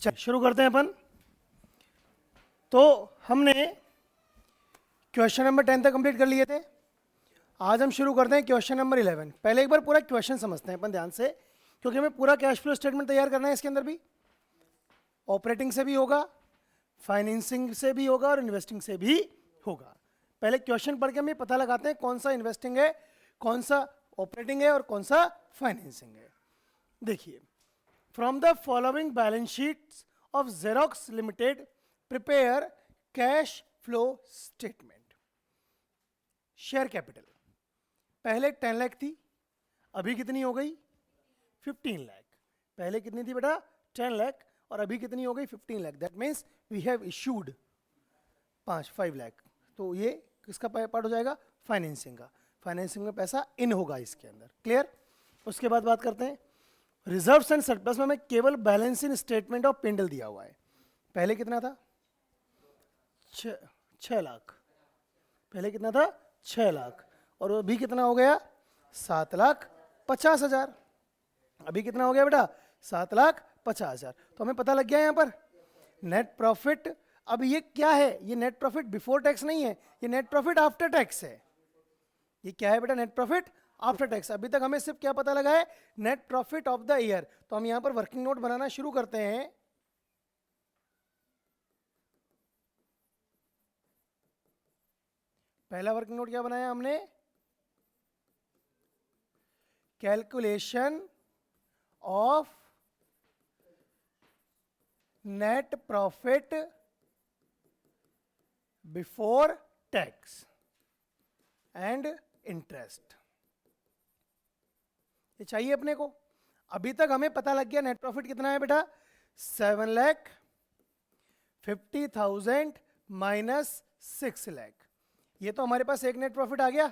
चल शुरू करते हैं अपन। तो हमने क्वेश्चन नंबर 10 तक कंप्लीट कर लिए थे। आज हम शुरू करते हैं क्वेश्चन नंबर 11। पहले एक बार पूरा क्वेश्चन समझते हैं अपन ध्यान से, क्योंकि हमें पूरा कैश फ्लो स्टेटमेंट तैयार करना है। इसके अंदर भी ऑपरेटिंग से भी होगा, फाइनेंसिंग से भी होगा और इन्वेस्टिंग से भी होगा। पहले क्वेश्चन पढ़ के हम ये पता लगाते हैं कौन सा इन्वेस्टिंग है, कौन सा ऑपरेटिंग है और कौन सा फाइनेंसिंग है। देखिए, from the following balance sheets of xerox limited prepare cash flow statement. Share capital पहले 10 लाख थी, अभी कितनी हो गई 15 लाख। पहले कितनी थी बेटा 10 लाख और अभी कितनी हो गई 15 lakh. That means we have issued 5 lakh. तो ये किसका पार्ट हो जाएगा, फाइनेंसिंग का। फाइनेंसिंग में पैसा इन होगा इसके अंदर। क्लियर। उसके बाद बात करते हैं रिजर्व्स एंड सरप्लस में हमें केवल balance in statement of P and L दिया हुआ है। पहले कितना था 6 लाख। पहले कितना था 6 लाख और अभी कितना हो गया 7,50,000। अभी कितना हो गया बेटा 7,50,000। तो हमें पता लग गया यहाँ पर नेट प्रॉफिट। अब ये क्या है, ये नेट प्रॉफिट बिफोर टैक्स नहीं है, ये नेट प्रॉफिट आफ्टर टैक्स है। ये क्या है बेटा, नेट प्रॉफिट आफ्टर टैक्स। अभी तक हमें सिर्फ क्या पता लगा है, net profit of the year. तो हम यहां पर वर्किंग नोट बनाना शुरू करते हैं। पहला वर्किंग नोट क्या बनाया हमने, calculation of net profit before tax and interest. ये चाहिए अपने को। अभी तक हमें पता लग गया नेट प्रॉफिट कितना है बेटा 7,50,000 माइनस 6 लाख। ये तो हमारे पास एक नेट प्रॉफिट आ गया।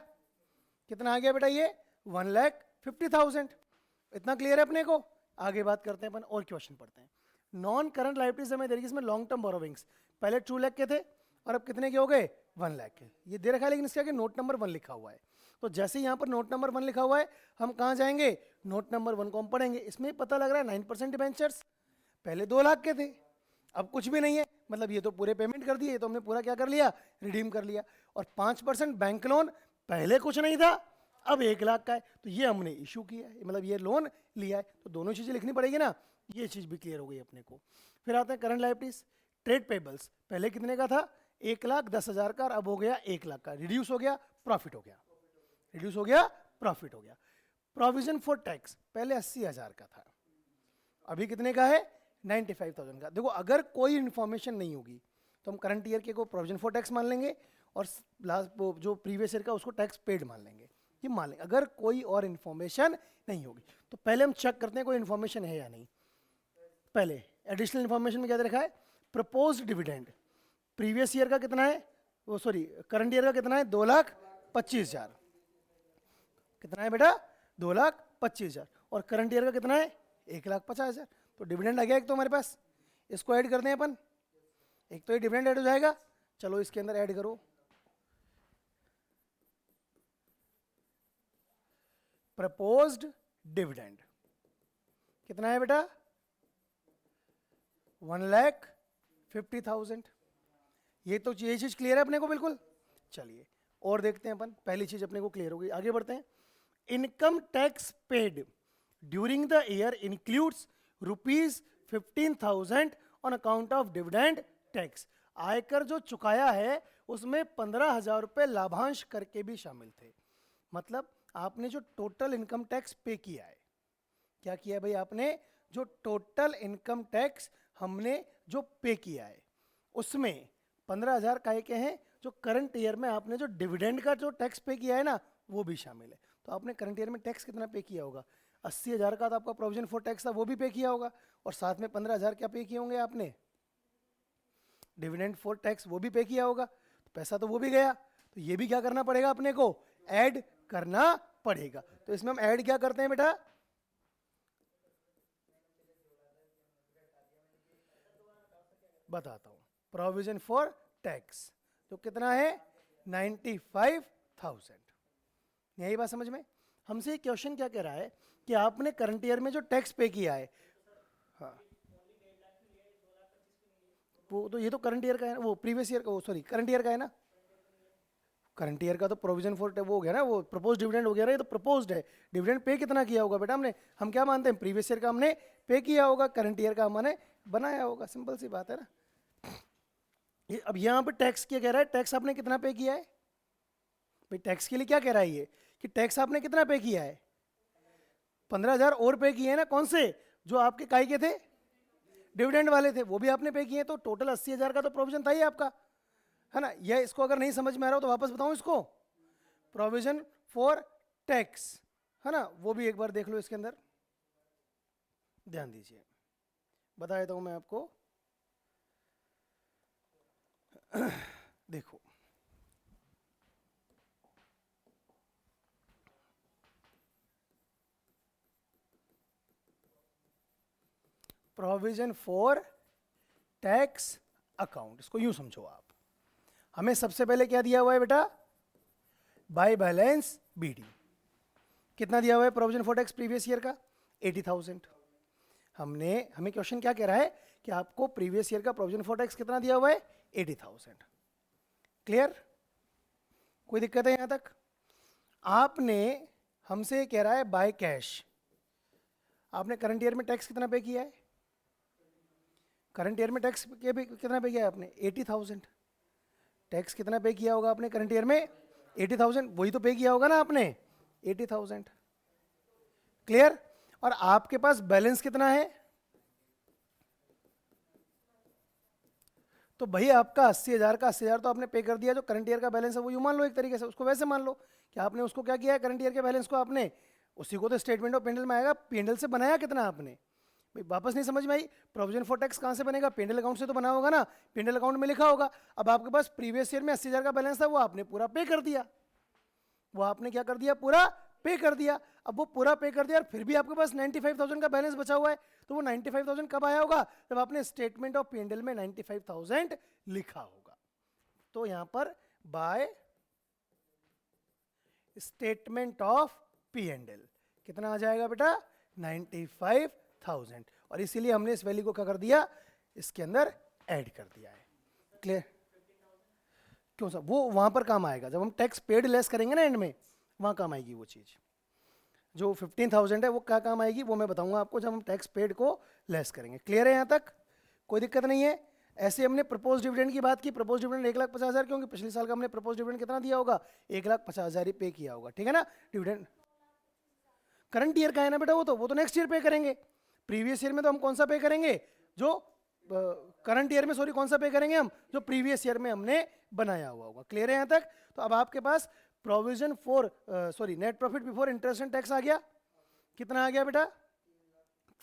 कितना आ गया बेटा ये 1,50,000। इतना क्लियर है अपने को। आगे बात करते हैं अपन और क्वेश्चन पढ़ते हैं। नॉन करंट लायबिलिटीज हमें दे रही है, इसमें लॉन्ग टर्म बोरोविंग्स पहले 2 लाख के थे और अब कितने के हो गए 1 लाख के। ये दे रखा है लेकिन इसके आगे नोट नंबर 1 लिखा हुआ है। तो जैसे यहाँ पर नोट नंबर 1 लिखा हुआ है हम कहाँ जाएंगे, नोट नंबर 1 को हम पढ़ेंगे। इसमें पता लग रहा है 9% डिबेंचर्स पहले 2 लाख के थे, अब कुछ भी नहीं है। मतलब ये तो पूरे पेमेंट कर दिए, तो हमने पूरा क्या कर लिया, रिडीम कर लिया। और 5% बैंक लोन पहले कुछ नहीं था, अब 1 लाख का है, तो ये हमने इशू किया है, मतलब ये लोन लिया है। तो दोनों चीज़ें लिखनी पड़ेगी ना, ये चीज़ भी क्लियर हो गई अपने को। फिर आते हैं करंट लायबिलिटीज। ट्रेड पेबल्स पहले कितने का था 1,10,000 का, अब हो गया 1 लाख का। रिड्यूस हो गया, प्रॉफिट हो गया, रिड्यूस हो गया, प्रॉफिट हो गया। प्रोविजन फॉर टैक्स पहले 80,000 का था, अभी कितने का है 95,000 का। देखो अगर कोई इन्फॉर्मेशन नहीं होगी तो हम करंट ईयर के को प्रोविजन फॉर टैक्स मान लेंगे और लास्ट जो प्रीवियस ईयर का उसको टैक्स पेड मान लेंगे। ये मान लेंगे अगर कोई और इन्फॉर्मेशन नहीं होगी। तो पहले हम चेक करते हैं कोई इन्फॉर्मेशन है या नहीं। पहले एडिशनल इन्फॉर्मेशन में क्या दे रखा है, प्रपोज्ड डिविडेंड प्रीवियस ईयर का कितना है, वो सॉरी करंट ईयर का कितना है 2,25,000। कितना है बेटा 2,25,000 और करंट ईयर का कितना है 1,50,000। तो डिविडेंड आ गया एक तो हमारे पास, इसको ऐड करते हैं अपन। एक तो ये डिविडेंड ऐड हो जाएगा, चलो इसके अंदर ऐड करो प्रपोज्ड डिविडेंड। कितना है बेटा 1,50,000। ये तो ये चीज क्लियर है अपने को बिल्कुल। चलिए और देखते हैं अपन, पहली चीज अपने को क्लियर हो गई, आगे बढ़ते हैं। Income tax paid during the year includes ₹15,000 on account of dividend tax. आयकर जो चुकाया है उसमें 15,000 रुपये लाभांश करके भी शामिल थे। मतलब आपने जो टोटल इनकम टैक्स पे किया है, क्या किया है भाई आपने, जो टोटल इनकम टैक्स हमने जो पे किया है उसमें 15,000 काय के हैं, जो करंट ईयर में आपने जो डिविडेंड का जो टैक्स पे किया है ना वो भी शामिल है। तो आपने करंट ईयर में टैक्स कितना पे किया होगा, 80,000 का तो आपका प्रोविजन फॉर टैक्स था वो भी पे किया होगा, और साथ में 15,000 क्या पे किए होंगे आपने, डिविडेंड फॉर टैक्स वो भी पे किया होगा। तो पैसा तो वो भी गया, तो ये भी क्या करना पड़ेगा अपने को, ऐड करना पड़ेगा। तो इसमें हम ऐड क्या करते हैं बेटा, बताता हूं। प्रोविजन फॉर टैक्स तो कितना है 95,000। यही बात समझ में। हमसे क्वेश्चन क्या कह रहा है कि आपने करंट ईयर में जो टैक्स पे किया है, हाँ वो तो ये तो करंट ईयर का है, वो प्रीवियस ईयर का, वो सॉरी करंट ईयर का है ना। करंट ईयर का तो प्रोविजन फॉर वो हो गया ना, वो प्रपोज डिविडेंड हो गया ना, ये तो प्रपोज्ड है। डिविडेंड पे कितना किया होगा बेटा हमने, हम क्या मानते हैं, प्रीवियस ईयर का हमने पे किया होगा, करंट ईयर का हमने बनाया होगा, सिंपल सी बात है ना। अब यहाँ पे टैक्स क्या कह रहा है, टैक्स आपने कितना पे किया है भाई, टैक्स के लिए क्या कह रहा है ये कि टैक्स आपने कितना पे किया है, 15,000 और पे किए हैं ना, कौन से, जो आपके काय के थे, डिविडेंड वाले थे, वो भी आपने पे किए, तो टोटल 80,000 का तो प्रोविजन था ही आपका, है ना। यह इसको अगर नहीं समझ में आ रहा हो तो वापस बताऊं इसको, प्रोविजन फॉर टैक्स, है ना, वो भी एक बार देख लो, इसके अंदर ध्यान दीजिए, बता देता हूं मैं आपको। देखो प्रोविजन फॉर टैक्स अकाउंट, इसको यूं समझो आप, हमें सबसे पहले क्या दिया हुआ है बेटा, बाय बैलेंस बीडी, कितना दिया हुआ है provision for tax previous year का, 80,000। हमें क्वेश्चन क्या कह रहा है कि आपको प्रीवियस ईयर का प्रोविजन फॉर टैक्स कितना दिया हुआ है, 80,000। क्लियर, कोई दिक्कत है यहां तक। आपने हमसे कह रहा है बाय कैश, आपने करंट ईयर में टैक्स कितना पे किया है, करंट ईयर में टैक्स कितना पे किया है आपने, 80,000। टैक्स कितना पे किया होगा आपने करंट ईयर में, 80,000, वही तो पे किया होगा ना आपने, 80,000। क्लियर, और आपके पास बैलेंस कितना है, तो भाई आपका 80,000 का 80,000 तो आपने पे कर दिया, जो करंट ईयर का बैलेंस है वो यूं मान लो, एक तरीके से उसको वैसे मान लो कि आपने उसको क्या किया है, करंट ईयर के बैलेंस को आपने, उसी को तो स्टेटमेंट ऑफ पेंडल में आएगा, पेंडल से बनाया कितना आपने भाई, वापस नहीं समझ में आई, प्रोविजन फॉर टैक्स कहां से बनेगा, पेंडल अकाउंट से तो बना होगा ना, पेंडल अकाउंट में लिखा होगा। अब आपके पास प्रीवियस ईयर में 80,000 का बैलेंस था, वो आपने पूरा पे कर दिया, वो आपने क्या कर दिया, पूरा पे कर दिया। अब वो पूरा पे कर दिया और फिर भी आपके पास 95,000 का बैलेंस बचा हुआ है, तो वो 95,000 कब आया होगा, जब आपने स्टेटमेंट ऑफ पेंडल में 95,000 लिखा होगा। तो यहां पर by statement of P and L कितना आ जाएगा बेटा, 95,000, और इसीलिए हमने इस वैल्यू को क्या कर दिया, इसके अंदर ऐड कर दिया है। क्लियर, क्यों सर, वो वहां पर काम आएगा जब हम टैक्स पेड लेस करेंगे ना एंड में, वहां काम आएगी वो चीज। जो 15,000 है वो क्या काम आएगी, वो मैं बताऊंगा आपको जब हम टैक्स पेड को लेस करेंगे। क्लियर है यहां तक, कोई दिक्कत नहीं है। ऐसे हमने प्रपोज डिविडेंड की बात की, प्रपोज डिविडेंड 1,50,000, क्योंकि पिछले साल का हमने प्रपोज डिविडेंड कितना दिया होगा, 1,50,000 ही पे किया होगा, ठीक है ना। डिविडेंड करंट ईयर का है ना बेटा, वो तो नेक्स्ट ईयर पे करेंगे। प्रीवियस ईयर में तो हम कौन सा पे करेंगे, जो करंट ईयर में, सॉरी कौन सा पे करेंगे हम, जो प्रीवियस ईयर में हमने बनाया हुआ होगा। क्लियर है यहां तक। तो अब आपके पास provision for sorry net profit before interest and tax आ गया, कितना आ गया बेटा,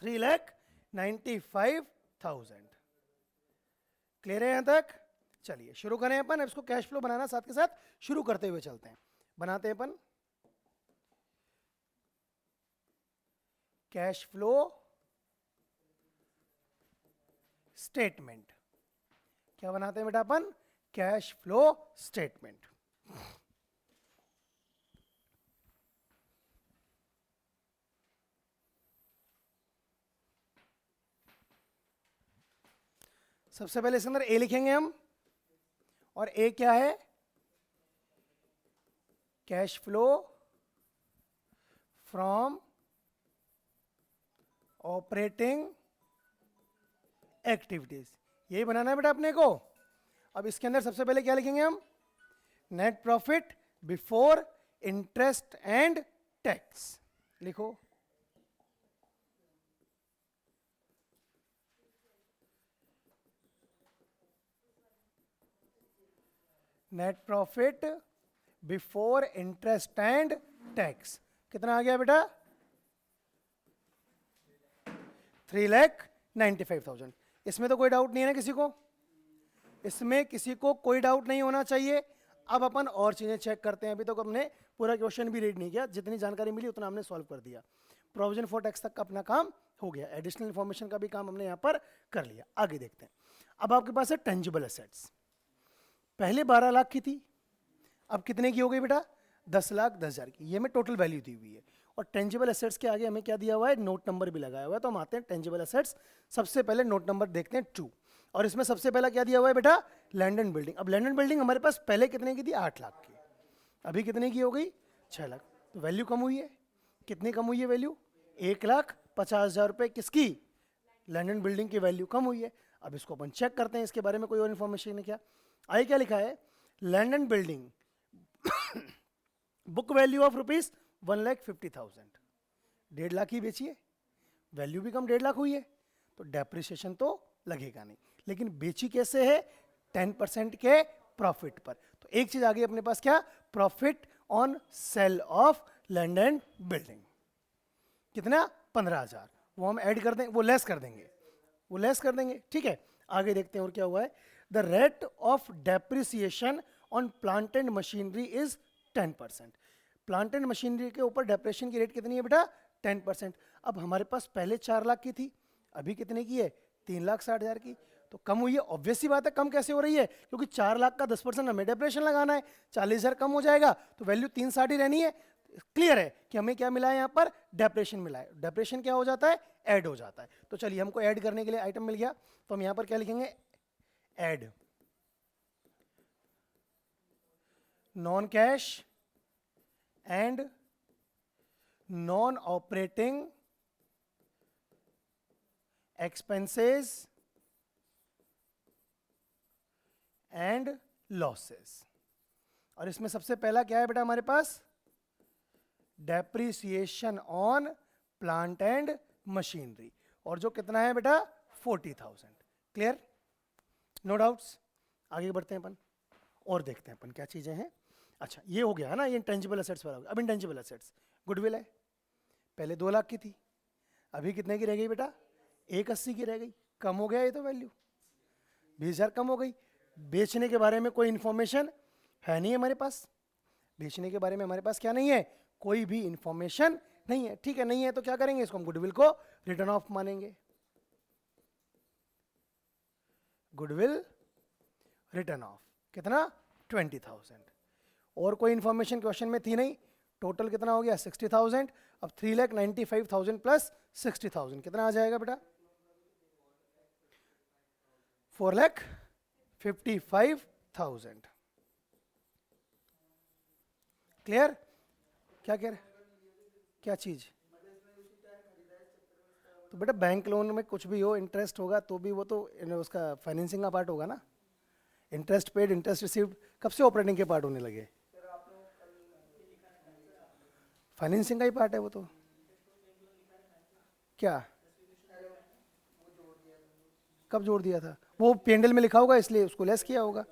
3,95,000। क्लियर है यहां तक। चलिए शुरू करें अपन, इसको कैश फ्लो बनाना साथ के साथ शुरू करते हुए चलते हैं। बनाते हैं अपन कैश फ्लो स्टेटमेंट। क्या बनाते हैं बेटा अपन, कैश फ्लो स्टेटमेंट। सबसे पहले इसके अंदर ए लिखेंगे हम, और ए क्या है, cash flow from operating activities, यही बनाना है बेटा अपने को। अब इसके अंदर सबसे पहले क्या लिखेंगे हम, net profit before interest and tax, लिखो। Net profit before interest and tax कितना आ गया बेटा, 3,95,000। इसमें तो कोई डाउट नहीं है ना किसी को, इसमें किसी को कोई डाउट नहीं होना चाहिए। अब अपन और चीजें चेक करते हैं, अभी तक हमने पूरा क्वेश्चन भी रीड नहीं किया, जितनी जानकारी मिली उतना हमने सॉल्व कर दिया। प्रोविजन फॉर टैक्स तक का अपना काम हो गया, एडिशनल इंफॉर्मेशन का भी काम हमने यहाँ पर कर लिया। आगे देखते हैं। अब आपके पास है टेंजिबल एसेट्स, पहले 12 लाख की थी, अब कितने की हो गई बेटा, 10,10,000 की। ये में टोटल वैल्यू दी हुई है, और टेंजिबल एसेट्स के आगे हमें क्या दिया हुआ है, नोट नंबर भी लगाया हुआ है। तो हम आते हैं टेंजिबल एसेट्स, सबसे पहले नोट नंबर देखते हैं 2। और इसमें सबसे पहला क्या दिया हुआ है बेटा, लैंड एंड बिल्डिंग। अब लैंड एंड बिल्डिंग हमारे पास पहले कितने की थी, 8 लाख की, अभी कितने की हो गई, 6 लाख। तो वैल्यू कम हुई है, कितनी कम हुई है वैल्यू, 1,50,000 रुपये किसकी, लैंड एंड बिल्डिंग की वैल्यू कम हुई है। अब इसको अपन चेक करते हैं, इसके बारे में कोई और इन्फॉर्मेशन है क्या। आगे क्या लिखा है, land and building book value of rupees 1,50,000, 1.5 lakh ही बेची है, वैल्यू भी कम 1.5 लाख हुई है, तो डेप्रिसिएशन तो लगेगा नहीं। लेकिन बेची कैसे है, 10% के प्रॉफिट पर। तो एक चीज आ गई अपने पास, क्या, profit on sale of land and building, कितना, 15,000। वो हम ऐड कर देंगे, वो लेस कर देंगे, वो लेस कर देंगे, ठीक है। आगे देखते हैं और क्या हुआ है, the rate of depreciation on plant and machinery is 10%। Plant and machinery के ऊपर डेप्रिसिएशन की रेट कितनी है बेटा, 10%। अब हमारे पास पहले 4 लाख की थी, अभी कितने की है, 3,60,000 की, तो कम हुई है। ऑब्वियस सी बात है, कम कैसे हो रही है, क्योंकि 4 लाख का 10% हमें डेप्रिसिएशन लगाना है, 40,000 कम हो जाएगा, तो वैल्यू 360 रहनी है। क्लियर है कि हमें क्या मिला है, यहाँ पर डेप्रिसिएशन मिला है। डेप्रिसिएशन क्या हो जाता है, ऐड हो जाता है। तो चलिए, हमको ऐड करने के लिए आइटम मिल गया, तो हम यहाँ पर क्या लिखेंगे, add non cash and non operating expenses and losses. और इसमें सबसे पहला क्या है बेटा हमारे पास, depreciation on plant and machinery, और जो कितना है बेटा, 40,000। Clear, no doubts. आगे बढ़ते हैं अपन और देखते हैं अपन क्या चीजें हैं। अच्छा, ये हो गया है ना, ये इंटेंजिबल एसेट्स वाला हो गया। अब इंटेंजिबल एसेट्स, गुडविल है, पहले 2 लाख की थी, अभी कितने की रह गई बेटा, 1,80 की रह गई, कम हो गया ये तो, वैल्यू 20,000 कम हो गई। बेचने के बारे में कोई इंफॉर्मेशन है नहीं हमारे पास, बेचने के बारे में हमारे पास क्या नहीं है, कोई भी इंफॉर्मेशन नहीं है, ठीक है। नहीं है तो क्या करेंगे, इसको हम गुडविल को रिटर्न ऑफ मानेंगे, गुडविल रिटर्न ऑफ, कितना, 20,000। और कोई इंफॉर्मेशन क्वेश्चन में थी नहीं, टोटल कितना हो गया, 60,000। अब 3,95,000 प्लस 60,000 कितना आ जाएगा बेटा, 4,55,000। क्लियर, क्या कह रहे, क्या चीज, तो बेटा बैंक लोन में कुछ भी हो, इंटरेस्ट होगा तो भी वो तो उसका फाइनेंसिंग का पार्ट होगा ना। इंटरेस्ट पेड, इंटरेस्ट रिसीव्ड कब से ऑपरेटिंग के पार्ट होने लगे, फाइनेंसिंग का ही पार्ट है वो तो। क्या, कब जोड़ दिया था, वो पेंडल में लिखा होगा इसलिए उसको लेस किया होगा,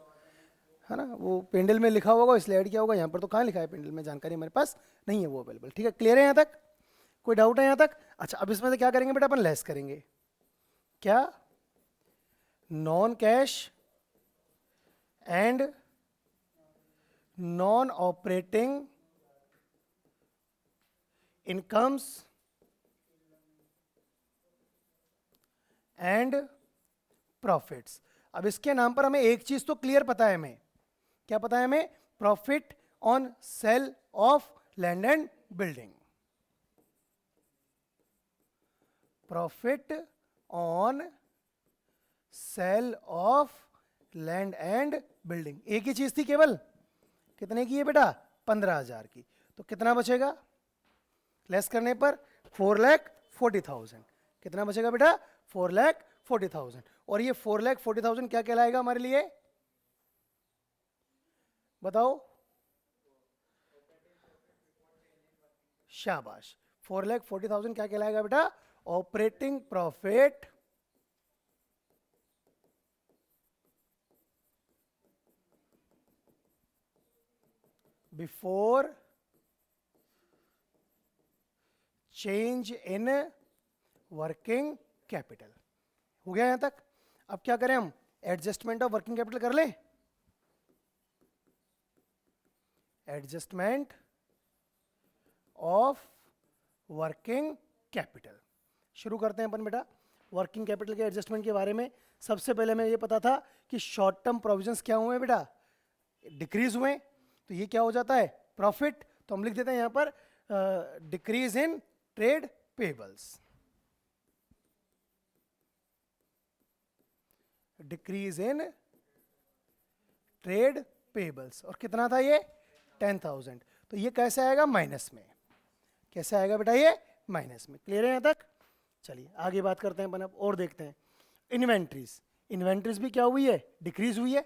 है ना, वो पेंडल में लिखा होगा इसलिए ऐड किया होगा। यहाँ पर तो कहाँ लिखा है पेंडल में, जानकारी हमारे पास नहीं है वो अवेलेबल। ठीक है, क्लियर है यहाँ तक, कोई डाउट है यहाँ तक। अच्छा, अब इसमें से क्या करेंगे बेटा, अपन लेस करेंगे, क्या, non cash and non operating incomes and profits. अब इसके नाम पर हमें एक चीज तो क्लियर पता है, हमें क्या पता है, हमें profit on sale of land and building, profit on sale of land and building. एक ही चीज थी केवल, कितने की है बेटा, 15,000 की। तो कितना बचेगा, लेस करने पर 4,40,000। कितना बचेगा बेटा, 4,40,000। और ये 4,40,000 क्या कहलाएगा हमारे लिए, बताओ, शाबाश, 4,40,000 क्या कहलाएगा बेटा, operating profit before change in working capital. हो गया यहां तक। अब क्या करें हम, एडजस्टमेंट ऑफ वर्किंग कैपिटल कर लें, एडजस्टमेंट ऑफ वर्किंग कैपिटल शुरू करते हैं अपन बेटा। वर्किंग कैपिटल के एडजस्टमेंट के बारे में सबसे पहले हमें ये पता था कि शॉर्ट टर्म प्रोविजंस क्या हुए बेटा, डिक्रीज हुए, तो ये क्या हो जाता है, प्रॉफिट। तो हम लिख देते हैं यहां पर decrease in trade payables, decrease in trade payables, और कितना था ये 10,000, तो ये कैसे आएगा माइनस में, कैसे आएगा बेटा ये माइनस में। क्लियर है यहाँ तक? चलिए आगे बात करते हैं अपन अब और देखते हैं। इन्वेंट्रीज, इन्वेंट्रीज भी क्या हुई है, डिक्रीज हुई है।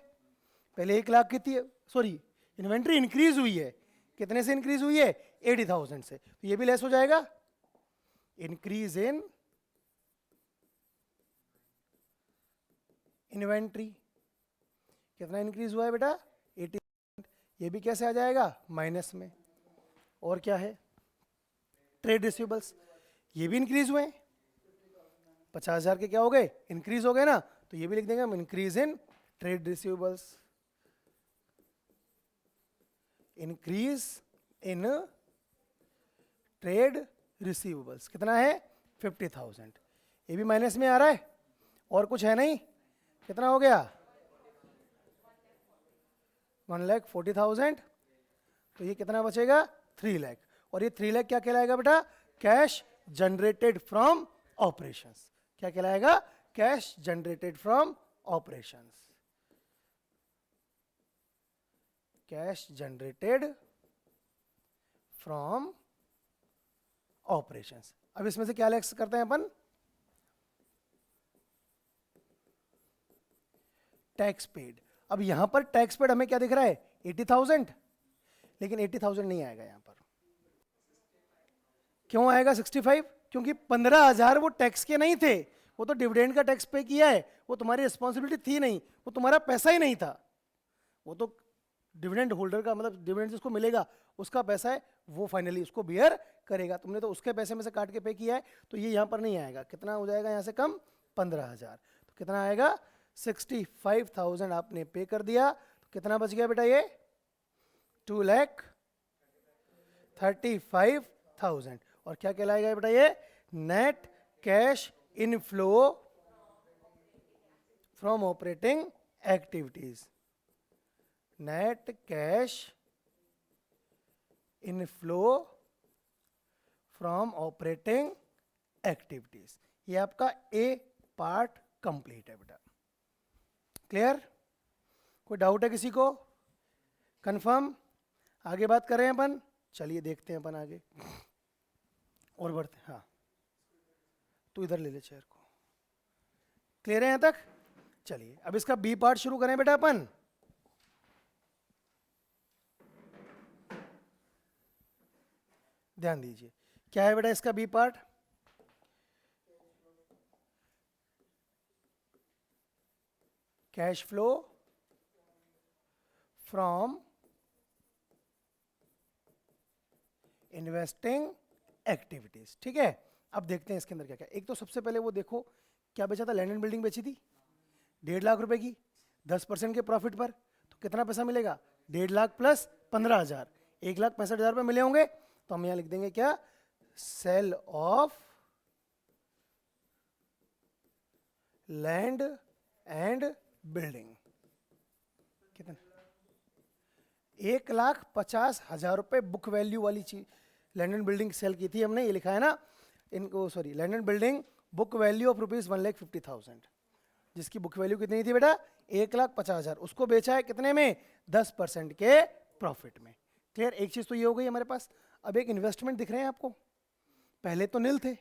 पहले 1 लाख की थी, सॉरी इन्वेंट्री इंक्रीज हुई है, कितने से इंक्रीज हुई है 80,000 से, तो ये भी लेस हो जाएगा। इंक्रीज इन इन्वेंट्री, कितना इंक्रीज हुआ है बेटा 80,000, ये भी कैसे आ जाएगा माइनस में। और क्या है, ट्रेड रिसीवेबल्स, ये भी इंक्रीज हुए, 50,000 के क्या हो गए इंक्रीज हो गए ना, तो ये भी लिख देंगे हम increase in trade receivables, increase in trade receivables कितना है 50,000, ये भी माइनस में आ रहा है, और कुछ है नहीं, कितना हो गया 1,40,000, तो ये कितना बचेगा 3 लाख, और ये 3 लाख क्या कहलाएगा बेटा, कैश जनरेटेड फ्रॉम ऑपरेशंस, क्या कहलाएगा, cash generated from operations, cash generated from operations. अब इसमें से क्या लेस करते हैं अपन, टैक्स पेड। अब यहां पर टैक्स पेड हमें क्या दिख रहा है 80,000, लेकिन 80,000 नहीं आएगा यहां पर, क्यों आएगा 65, क्योंकि 15,000 वो टैक्स के नहीं थे, वो तो डिविडेंड का टैक्स पे किया है, वो तुम्हारी रिस्पॉन्सिबिलिटी थी नहीं, वो तुम्हारा पैसा ही नहीं था, वो तो डिविडेंड होल्डर का, मतलब डिविडेंड जिसको मिलेगा उसका पैसा है, वो फाइनली उसको बियर करेगा, तुमने तो उसके पैसे में से काट के पे किया है, तो ये यहाँ पर नहीं आएगा, कितना हो जाएगा यहाँ से कम 15,000, तो कितना आएगा 65,000 आपने पे कर दिया, तो कितना बच गया बेटा ये 2,35,000, और क्या कहलाएगा बेटा ये net cash inflow from operating activities, net cash inflow from operating activities, ये आपका ए पार्ट कंप्लीट है बेटा। क्लियर, कोई डाउट है किसी को, कंफर्म? आगे बात कर रहे हैं अपन, चलिए देखते हैं अपन आगे और बढ़ते हैं। हाँ तू इधर ले ले चेयर को, क्लियर है यहां तक? चलिए अब इसका बी पार्ट शुरू करें बेटा अपन। ध्यान दीजिए क्या है बेटा इसका B part, cash flow from investing activities. ठीक है, अब देखते हैं इसके अंदर क्या क्या। एक तो सबसे पहले वो देखो क्या बेचा था, लैंड एंड बिल्डिंग बेची थी 1.5 लाख रुपए की, 10% के प्रॉफिट पर, तो कितना पैसा मिलेगा 1.5 लाख प्लस 15,000, 1,65,000 रुपए मिले होंगे, तो हम यहां लिख देंगे क्या, sale of land and building, कितना 1,50,000 रुपए बुक वैल्यू वाली चीज लैंड एंड बिल्डिंग सेल की थी हमने, ये लिखा है ना इनको, sorry land and building book value of rupees 1,50,000, जिसकी बुक वैल्यू कितनी थी बेटा 1,50,000, उसको बेचा है कितने में 10% के प्रॉफिट में। क्लियर, एक चीज तो ये हो गई हमारे पास। अब एक इन्वेस्टमेंट दिख रहे हैं आपको, पहले तो नील थे,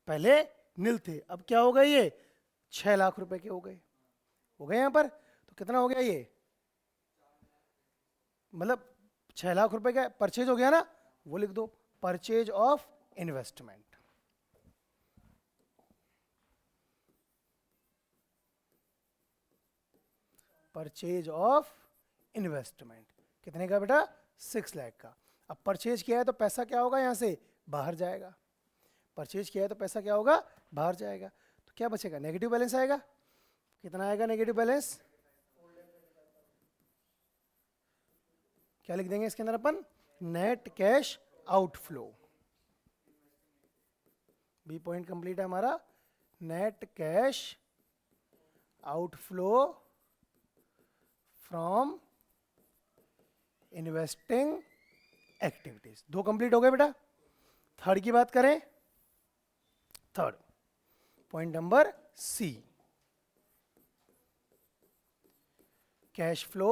पहले नील थे, अब क्या हो गए ये 6 लाख रुपए के हो गए यहां पर, तो कितना हो गया ये, मतलब 6 लाख रुपए का परचेज हो गया ना, वो लिख दो purchase of investment, purchase of investment कितने का बेटा 6 लाख का। अब परचेज किया है तो पैसा क्या होगा यहां से बाहर जाएगा, परचेज किया है तो पैसा क्या होगा बाहर जाएगा, तो क्या बचेगा नेगेटिव बैलेंस आएगा, कितना आएगा नेगेटिव बैलेंस, क्या लिख देंगे इसके अंदर अपन, net cash outflow. B point complete है हमारा, net cash outflow from investing activities, 2 complete हो गए बेटा। थर्ड की बात करें, third point number C, cash flow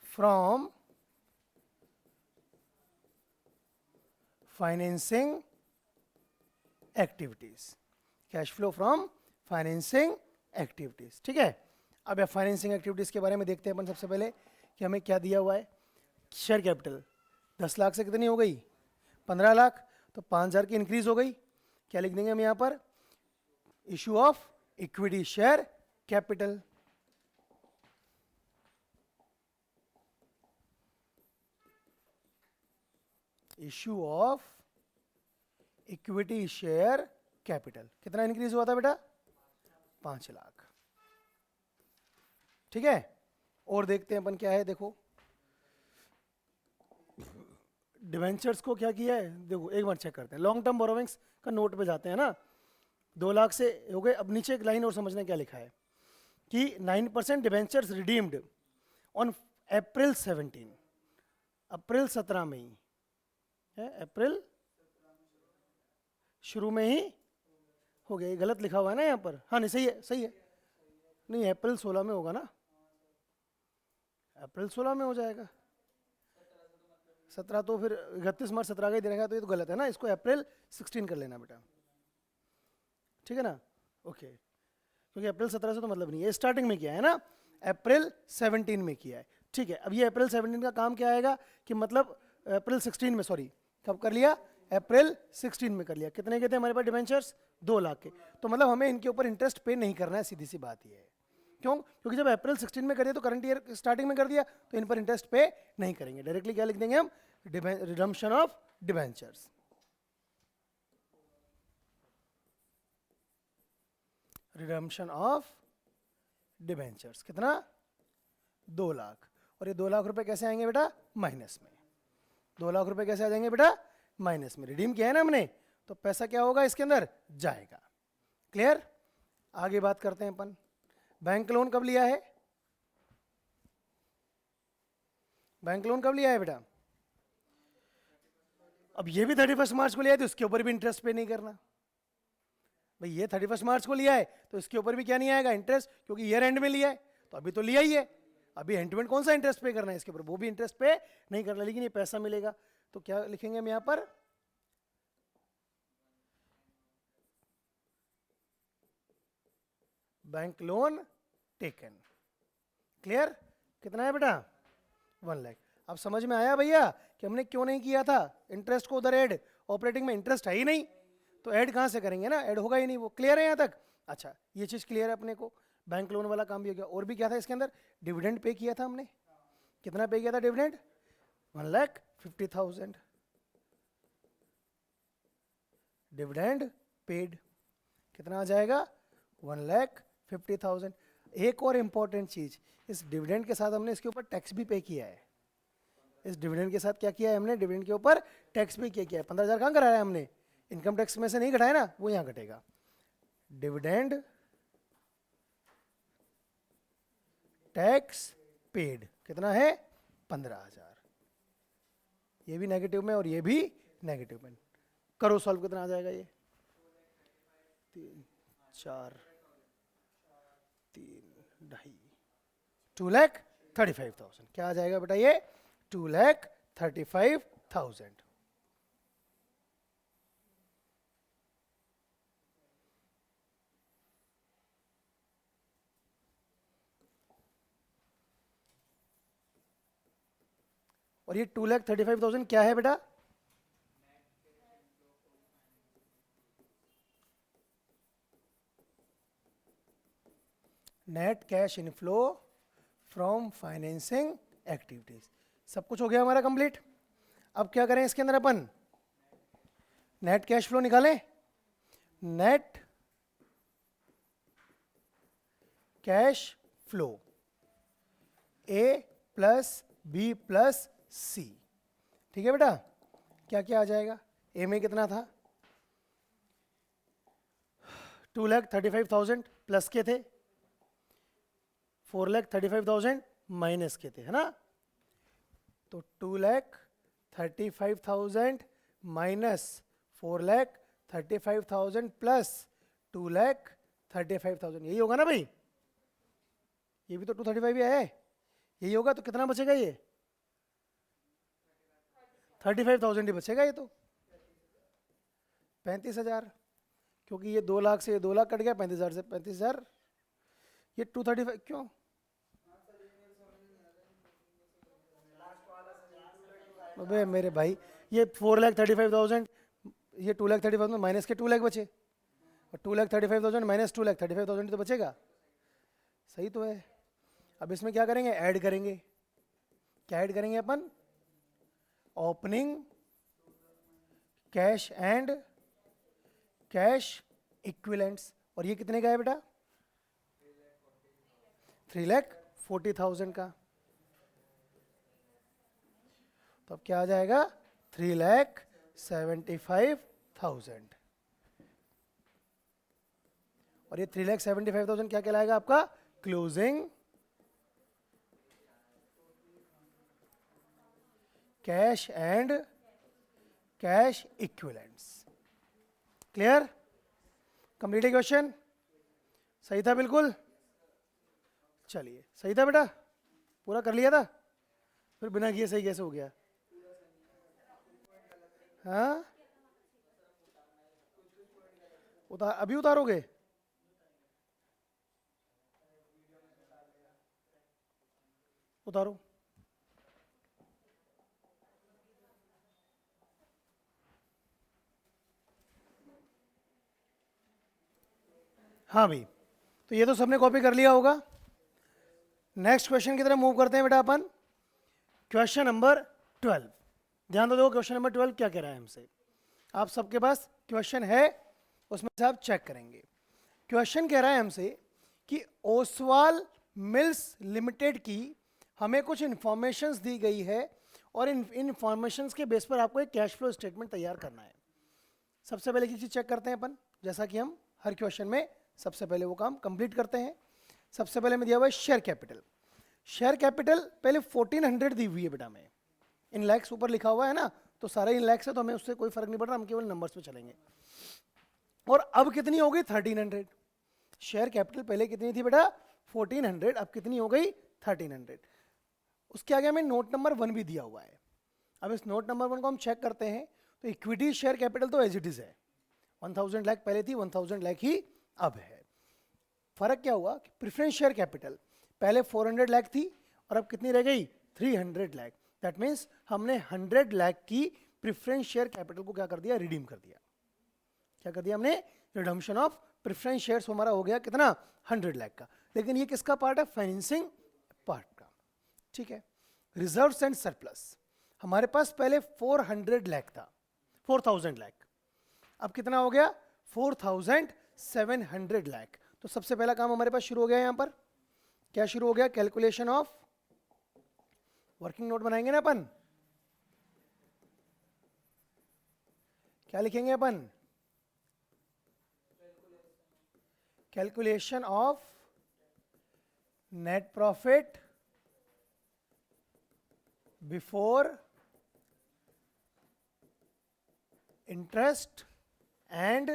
from financing activities, cash flow from financing activities. ठीक है, अब फाइनेंसिंग एक्टिविटीज के बारे में देखते हैं अपन सबसे पहले कि हमें क्या दिया हुआ है। शेयर कैपिटल 10 लाख से कितनी हो गई, 15 लाख, तो 5,000 की इंक्रीज हो गई। क्या लिख देंगे हम यहां पर, issue of equity share capital. Issue of equity share capital, कितना इंक्रीज हुआ था बेटा, 5 लाख। ठीक है, और देखते हैं अपन क्या है। देखो डिवेंचर्स को क्या किया है, देखो एक बार चेक करते हैं। लॉन्ग टर्म बोरोविंग्स का नोट पे जाते हैं ना, 2 लाख से हो गए। अब नीचे एक लाइन और समझना क्या लिखा है कि 9% डिवेंचर्स रिडीम्ड ऑन अप्रैल 17, अप्रैल 17 में ही है, अप्रैल शुरू में ही हो गया। गलत लिखा हुआ है ना यहाँ पर, हाँ नहीं सही है, सही है, नहीं अप्रैल 16 में होगा ना, अप्रैल 16 में हो जाएगा। 17 तो फिर 31 मार्च 17 का ही देगा, तो ये तो गलत है ना, इसको अप्रैल 16 कर लेना बेटा। ठीक है ना, ओके, क्योंकि अप्रैल 17 से तो मतलब नहीं है, स्टार्टिंग में किया है ना, अप्रैल 17 में किया है। ठीक है, अब ये अप्रैल 17 का काम क्या आएगा कि मतलब अप्रैल 16 में, सॉरी कब कर लिया, अप्रैल 16 में कर लिया। कितने के थे हमारे पास डिवेंचर्स, 2 लाख के, तो मतलब हमें इनके ऊपर इंटरेस्ट पे नहीं करना है, सीधी सी बात ये है। क्यों, क्योंकि जब अप्रैल 16 में कर दिया तो करंट ईयर स्टार्टिंग में कर दिया, तो इन पर इंटरेस्ट पे नहीं करेंगे। डायरेक्टली क्या लिख देंगे हम, redemption of debentures. Redemption of debentures कितना, 2 लाख। और ये 2 लाख रुपए कैसे आएंगे बेटा, माइनस में। 2 लाख रुपए कैसे आ जाएंगे बेटा, माइनस में। रिडीम किया है ना हमने, तो पैसा क्या होगा इसके अंदर, जाएगा। क्लियर, आगे बात करते हैं अपन। बैंक लोन कब लिया है, बैंक लोन कब लिया है बेटा, अब ये भी 31 मार्च को लिया है, तो इसके ऊपर भी इंटरेस्ट पे नहीं करना। भाई ये 31 मार्च को लिया है, तो इसके ऊपर भी क्या नहीं आएगा, इंटरेस्ट, क्योंकि ईयर एंड में लिया है, तो अभी तो लिया ही है, अभी एंड टू एंड कौन सा इंटरेस्ट पे करना है इसके ऊपर, वो भी इंटरेस्ट पे नहीं करना, लेकिन ये पैसा मिलेगा। तो क्या लिखेंगे हम यहां पर, बैंक लोन टेकन। क्लियर, कितना है बेटा, 1 लाख। अब समझ में आया भैया कि हमने क्यों नहीं किया था इंटरेस्ट को उधर ऐड, ऑपरेटिंग में इंटरेस्ट है ही नहीं, तो ऐड कहां से करेंगे ना, ऐड होगा ही नहीं वो। क्लियर है यहां तक, अच्छा ये चीज क्लियर है अपने को, बैंक लोन वाला काम भी हो गया। और भी क्या था इसके अंदर, डिविडेंड पे किया था हमने, कितना पे किया था डिविडेंड, 1,50,000 डिविडेंड पेड। कितना आ जाएगा, 1,50,000। एक और इंपॉर्टेंट चीज, इस डिविडेंड के साथ हमने इसके ऊपर टैक्स भी पे किया है। इस डिविडेंड के साथ क्या किया है हमने, डिविडेंड के ऊपर टैक्स भी किया है। 15,000 कहाँ कराया हमने, इनकम टैक्स में से नहीं घटाया ना, वो यहां घटेगा। डिविडेंड टैक्स पेड कितना है, 15,000। ये भी नेगेटिव में और ये भी नेगेटिव में। करो सॉल्व, कितना आ जाएगा ये, 3, 4, 3, 2.5, 2,35,000। क्या आ जाएगा बेटा ये, 2,35,000। और ये 2,35,000 क्या है बेटा, net cash inflow from financing activities. सब कुछ हो गया हमारा कंप्लीट। अब क्या करें इसके अंदर अपन, नेट कैश फ्लो निकालें। Net cash flow A plus B plus सी। ठीक है बेटा, क्या क्या आ जाएगा, ए में कितना था, 2,35,000 प्लस के थे, 4,35,000 माइनस के थे, है ना। तो 2,35,000 माइनस 4,35,000 प्लस 2,35,000, यही होगा ना भाई, ये भी तो 235 ही आया है, यही होगा। तो कितना बचेगा ये? 35,000 ही बचेगा ये तो, 35,000, क्योंकि ये 2 लाख से ये 2 लाख कट गया, 35,000 से 35,000, ये 235 क्यों? अबे मेरे भाई, ये 4,35,000, ये 2,35,000 माइनस के 2 लाख बचे, और 2,35,000 माइनस 2,35,000 तो बचेगा, सही तो है। अब इसमें क्या करेंगे? ऐड करेंगे। क्या ऐड करेंगे अपन? Opening cash and cash equivalents. और ये कितने का है बेटा? 3,40,000 का। तो अब क्या आ जाएगा? 3,75,000। और ये 3,75,000 क्या कहलाएगा आपका? Closing cash and cash equivalents. Clear? Complete है क्वेश्चन? सही था बिल्कुल? चलिए, सही था बेटा? पूरा कर लिया था? फिर बिना किए सही कैसे हो गया? हाँ, अभी उतारोगे? उतारो। हाँ भाई, तो ये तो सबने कॉपी कर लिया होगा। नेक्स्ट क्वेश्चन की तरफ मूव करते हैं बेटा अपन। क्वेश्चन नंबर 12, ध्यान दो। क्वेश्चन नंबर 12 क्या कह रहा है हमसे? आप सबके पास क्वेश्चन है, उसमें से आप चेक करेंगे। क्वेश्चन कह रहा है हमसे कि ओसवाल मिल्स लिमिटेड की हमें कुछ इंफॉर्मेशंस दी गई है, और इन इंफॉर्मेशंस के बेस पर आपको एक कैश फ्लो स्टेटमेंट तैयार करना है। सबसे पहले की चीज चेक करते हैं अपन, जैसा कि हम हर क्वेश्चन में सबसे पहले वो काम कंप्लीट करते हैं। सबसे पहले में दिया हुआ है शेयर कैपिटल। शेयर कैपिटल पहले 1400 दी हुई है बेटा, में इन लैक्स ऊपर लिखा हुआ है ना, तो सारे इन लैक्स है, तो हमें उससे कोई फर्क नहीं पड़ रहा, हम केवल नंबर्स पे चलेंगे। और अब कितनी हो गई? 1300। शेयर कैपिटल पहले कितनी थी बेटा? 1400, अब कितनी हो गई? 1300। उसके आगे हमें नोट नंबर 1 भी दिया हुआ है। अब इस नोट नंबर 1 को हम चेक करते हैं, तो इक्विटी शेयर कैपिटल तो एज इट इज है, 1000 लाख पहले थी, 1000 लाख ही अब है। फर्क क्या हुआ कि प्रेफरेंस शेयर कैपिटल पहले 400 लाख थी, और अब कितनी रह गई? 300 लाख। दैट मीन्स हमने 100 लाख की प्रेफरेंस शेयर कैपिटल को क्या कर दिया? रिडीम कर दिया। क्या कर दिया हमने? रिडम्पशन ऑफ प्रेफरेंस शेयर्स हमारा हो गया कितना? 100 लाख का। लेकिन ये किसका पार्ट है? फाइनेंसिंग पार्ट का। ठीक है। रिजर्व्स एंड सरप्लस, हमारे पास पहले 400 लाख था, 4000 लाख, अब कितना हो गया? 4700 लाख। तो सबसे पहला काम हमारे पास शुरू हो गया यहां पर। क्या शुरू हो गया? कैलकुलेशन ऑफ वर्किंग नोट बनाएंगे ना अपन। क्या लिखेंगे अपन? Calculation of net profit before interest and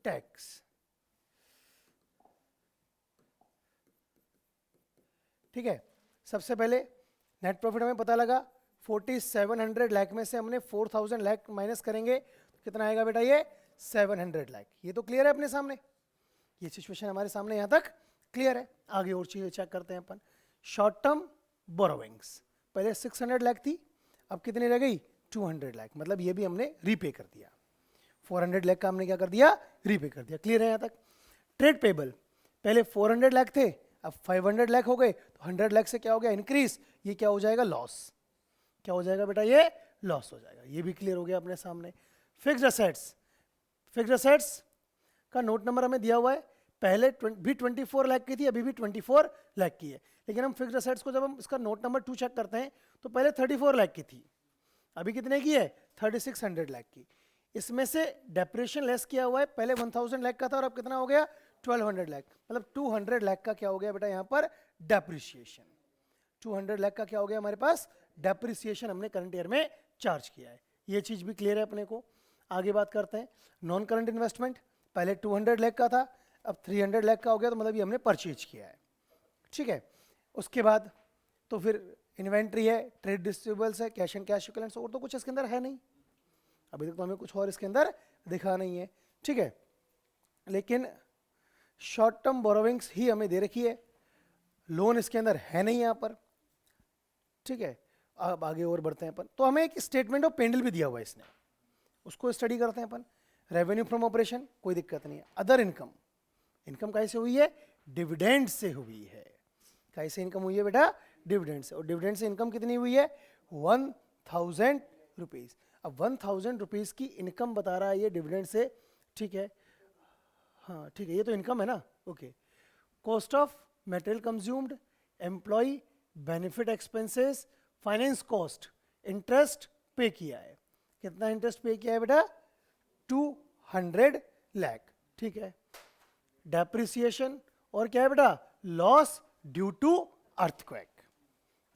tax. ठीक है। सबसे पहले नेट प्रॉफिट हमें पता लगा 4700 लाख में से हमने 4000 लाख माइनस करेंगे, तो कितना आएगा बेटा? ये 700 लाख। ये तो क्लियर है अपने सामने, ये सिचुएशन हमारे सामने यहां तक क्लियर है। आगे और चीजें चेक करते हैं अपन। शॉर्ट टर्म बोरोविंग्स पहले 600 लाख थी, अब कितनी रह गई? 200 लाख। मतलब ये भी हमने रीपे कर दिया। 400 लाख का हमने क्या कर दिया? रीपे कर दिया। क्लियर है यहां तक? ट्रेड पेबल पहले 400 लाख थे, अब 500 लाख हो गए, तो 100 लाख से क्या हो गया? इंक्रीज। ये क्या हो जाएगा? लॉस। क्या हो जाएगा बेटा? ये लॉस हो जाएगा। ये भी क्लियर हो गया अपने सामने। फिक्स्ड असेट्स, फिक्स्ड असेट्स का नोट नंबर हमें दिया हुआ है। पहले भी 24 लाख की थी, अभी भी 24 लाख की है। लेकिन हम फिक्स्ड असेट्स को जब हम इसका नोट नंबर 2 चेक करते हैं, तो पहले 34 लाख की थी, अभी कितने की है? 3600 लाख की। इसमें से डेप्रिसिएशन लेस किया हुआ है, पहले 1000 लाख का था, और अब कितना हो गया? 1200 लाख। मतलब 200 लाख का क्या हो गया बेटा यहाँ पर? डेप्रिसिएशन। 200 लाख का क्या हो गया हमारे पास? डेप्रिसिएशन हमने करंट ईयर में चार्ज किया है। ये चीज भी क्लियर है अपने को। आगे बात करते हैं। नॉन करंट इन्वेस्टमेंट पहले 200 लाख का था, अब 300 लाख का हो गया, तो मतलब ये हमने परचेज किया है। ठीक है। उसके बाद तो फिर इन्वेंट्री है, ट्रेड रिसीवेबल्स है, कैश एंड कैश इक्विवेलेंट्स, और तो कुछ इसके अंदर है नहीं, अभी तक तो हमें कुछ और इसके अंदर दिखा नहीं है, ठीक है। लेकिन शॉर्ट टर्म बोरोविंग्स ही हमें दे रखी है, लोन इसके अंदर है नहीं यहाँ पर, ठीक है। अब आगे और बढ़ते हैं अपन, तो हमें एक स्टेटमेंट ऑफ पेंडल भी दिया हुआ है इसने, उसको स्टडी करते हैं अपन। रेवेन्यू फ्रॉम ऑपरेशन कोई दिक्कत नहीं है। अदर इनकम, इनकम कैसे हुई है? डिविडेंड से हुई है। कैसे इनकम हुई है बेटा? डिविडेंड से। और डिविडेंड से इनकम कितनी हुई है? 1000 रुपीज। अब 1000 रुपीज की इनकम बता रहा है ये डिविडेंड से, ठीक है। हाँ ठीक है, ये तो इनकम है ना, okay. Cost of material consumed, employee benefit expenses, finance cost, interest pay किया है। कितना इंटरेस्ट पे किया है बेटा? 200 लाख, ठीक है। डेप्रिसिएशन और क्या है बेटा? Loss due to earthquake.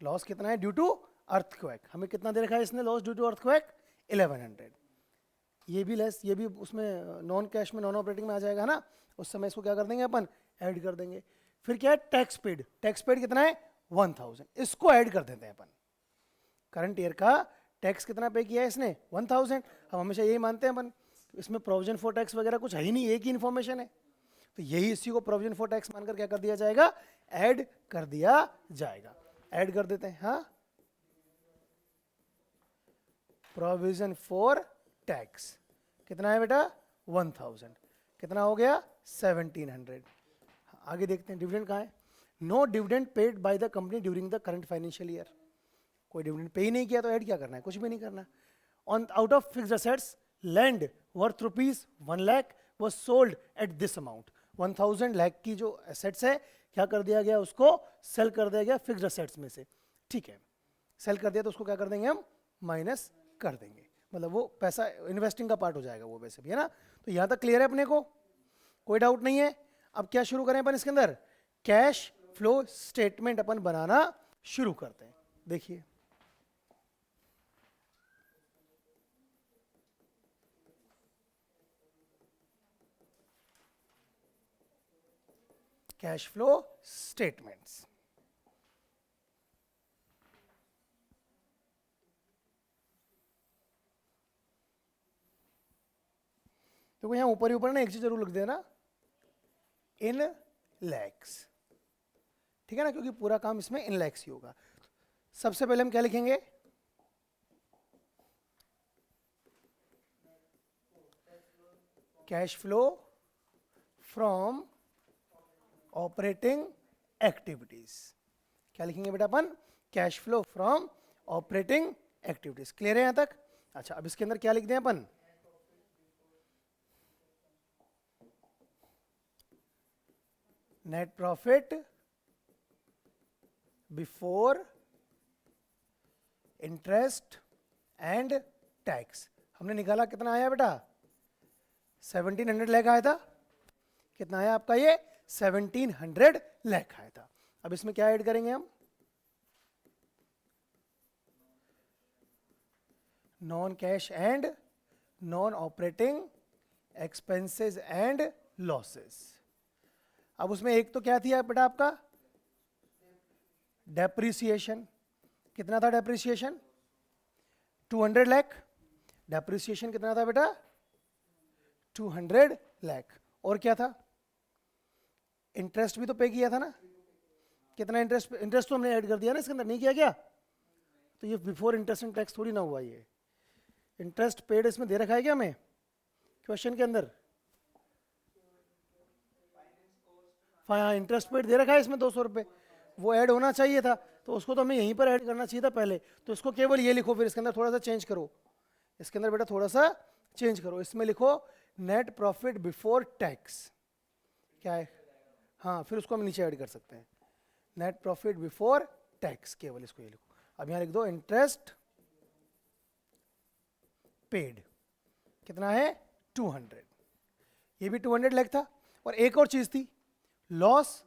Loss कितना है? Due to earthquake. हमें कितना दे रखा है इसने लॉस ड्यू टू अर्थक्वेक? 1100। ये भी लेस, ये भी उसमें नॉन कैश में, नॉन ऑपरेटिंग में आ जाएगा ना, उस समय इसको क्या कर देंगे अपन? ऐड कर देंगे। फिर क्या है? Tax paid. टैक्स पेड कितना है? 1000, इसको ऐड कर देते हैं अपन। करंट ईयर का टैक्स कितना पे किया है इसने? 1000। हम हमेशा यही मानते हैं अपन, इसमें प्रोविजन फॉर टैक्स वगैरह कुछ है ही नहीं, एक ही इन्फॉर्मेशन है, तो यही इसी को प्रोविजन फॉर टैक्स मानकर क्या कर दिया जाएगा? ऐड कर दिया जाएगा। ऐड कर देते हैं, हाँ। प्रोविजन फॉर टैक्स कितना है बेटा? 1000। कितना हो गया? 1700। आगे देखते हैं डिविडेंड कहाँ है। No dividend paid by the company during the current financial year. कोई डिविडेंड पे ही नहीं किया तो ऐड क्या करना है? कुछ भी नहीं करना। On out of fixed assets, land worth ₹1 lakh was sold at this amount. 1000 lakh की जो एसेट्स है, क्या कर दिया गया? उसको सेल कर दिया गया फिक्स्ड असेट्स में से, ठीक है। सेल कर दिया तो उसको क्या कर देंगे हम? माइनस कर देंगे, मतलब वो पैसा इन्वेस्टिंग का पार्ट हो जाएगा वो, वैसे भी है ना। तो यहां तक क्लियर है अपने को? कोई डाउट नहीं है? अब क्या शुरू करें अपन इसके अंदर? कैश फ्लो स्टेटमेंट अपन बनाना शुरू करते हैं। देखिए, कैश फ्लो स्टेटमेंट्स। तो यहां ऊपर ही ऊपर ना एक चीज जरूर लिख देना, इन लैक्स, ठीक है ना, क्योंकि पूरा काम इसमें इन लैक्स ही होगा। सबसे पहले हम क्या लिखेंगे? Cash flow from operating activities. क्या लिखेंगे बेटा अपन? Cash flow from operating activities. Clear है यहां तक? अच्छा, अब इसके अंदर क्या लिख दें अपन? Net profit before interest and tax. हमने निकाला, कितना आया बेटा? 1700 लाख आया था। कितना आया आपका? ये 1700 लाख आया था। अब इसमें क्या ऐड करेंगे हम? Non cash and non operating expenses and losses. अब उसमें एक तो क्या थी बेटा आपका? डेप्रिसिएशन। कितना था डेप्रिसिएशन? 200 लाख। डेप्रिसिएशन कितना था बेटा? 200 लाख। और क्या था? इंटरेस्ट भी तो पे किया था ना। कितना इंटरेस्ट? इंटरेस्ट तो हमने ऐड कर दिया ना इसके अंदर, नहीं किया क्या? तो ये बिफोर इंटरेस्ट एंड टैक्स थोड़ी ना हुआ। ये इंटरेस्ट पेड इसमें दे रखा है क्या हमें क्वेश्चन के अंदर? हाँ, इंटरेस्ट पेड दे रखा है इसमें 200 रुपये, वो ऐड होना चाहिए था, तो उसको तो हमें यहीं पर ऐड करना चाहिए था पहले। तो इसको केवल ये लिखो, फिर इसके अंदर थोड़ा सा चेंज करो। इसके अंदर बेटा थोड़ा सा चेंज करो, इसमें लिखो नेट प्रॉफिट बिफोर टैक्स। क्या है? हाँ, फिर उसको हम नीचे ऐड कर सकते हैं, नेट प्रॉफिट बिफोर टैक्स, केवल इसको ये लिखो। अब यहाँ लिख दो इंटरेस्ट पेड। कितना है? 200। ये भी 200 लाख था। और एक और चीज थी, लॉस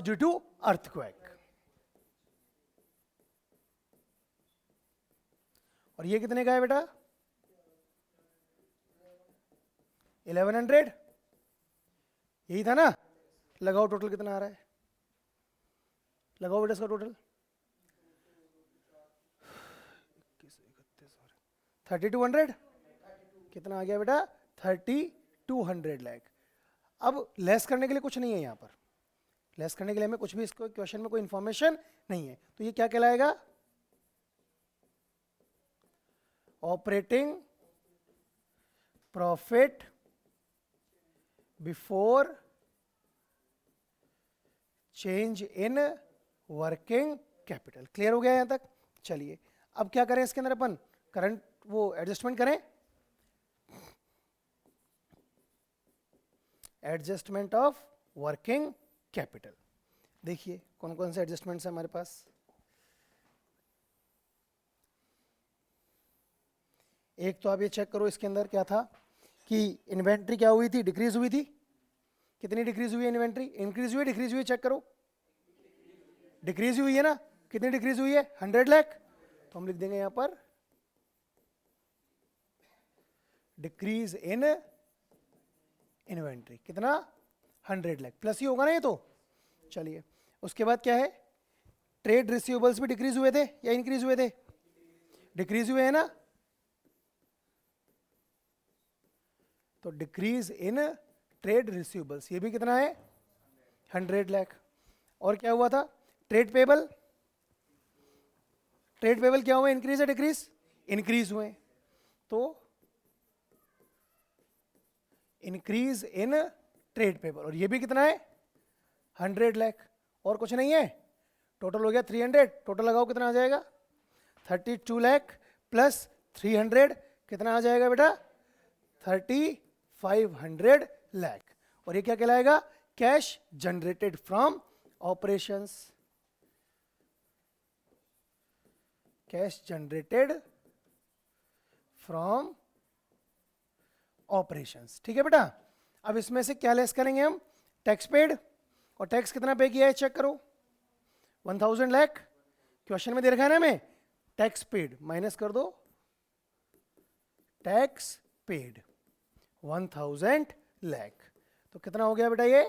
ड्यू टू अर्थक्वेक। और ये कितने का है बेटा? 1100। यही था ना? लगाओ टोटल कितना आ रहा है? लगाओ बेटा इसका टोटल 3200, कितना आ गया बेटा 3200 लाख। अब लेस करने के लिए कुछ नहीं है यहाँ पर, लेस करने के लिए हमें कुछ भी इसको क्वेश्चन में कोई इंफॉर्मेशन नहीं है, तो ये क्या कहलाएगा, operating profit before change in working capital. Clear हो गया यहां तक? चलिए अब क्या करें इसके अंदर, अपन करंट वो एडजस्टमेंट करें, एडजस्टमेंट ऑफ वर्किंग कैपिटल। देखिए कौन कौन से एडजस्टमेंट्स है हमारे पास। एक तो आप ये चेक करो इसके अंदर क्या था कि इन्वेंट्री क्या हुई थी, डिक्रीज हुई थी। कितनी डिक्रीज हुई है इन्वेंट्री, इंक्रीज हुई डिक्रीज हुई, चेक करो, डिक्रीज हुई है ना। कितनी डिक्रीज हुई है 100 लाख, तो हम लिख देंगे यहां पर डिक्रीज इन इन्वेंट्री, कितना 100 लाख, प्लस ही होगा ना ये तो। चलिए उसके बाद क्या है, ट्रेड रिसीवेबल्स भी डिक्रीज हुए थे या इंक्रीज हुए थे, डिक्रीज हुए हैं ना, तो डिक्रीज इन ट्रेड रिसीवेबल्स ये भी कितना है 100 लाख। और क्या हुआ था, ट्रेड पेबल, ट्रेड पेबल क्या हुए, इंक्रीज है डिक्रीज, इंक्रीज हुए, तो इंक्रीज इन ट्रेड पेबल, और ये भी कितना है 100 लाख। और कुछ नहीं है, टोटल हो गया 300, टोटल लगाओ कितना आ जाएगा 32 लाख प्लस 300 कितना आ जाएगा बेटा 3500 लाख। और ये क्या कहलाएगा, cash generated from operations, cash generated from operations. ठीक है बेटा, अब इसमें से क्या लेस करेंगे हम, टैक्स पेड, और टैक्स कितना पे किया है चेक करो 1000 लाख, क्वेश्चन में दे रखा है ना हमें, टैक्स पेड माइनस कर दो टैक्स पेड 1000 लाख, तो कितना हो गया बेटा ये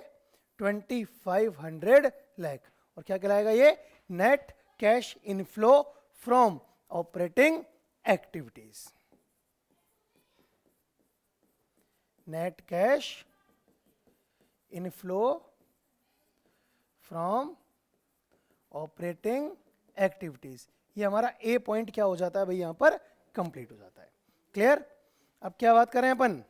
2500 लाख। और क्या कहलाएगा ये, net cash inflow from operating activities, net cash inflow from operating activities. ये हमारा ए पॉइंट क्या हो जाता है भाई, यहां पर कंप्लीट हो जाता है। क्लियर? अब क्या बात करें अपन,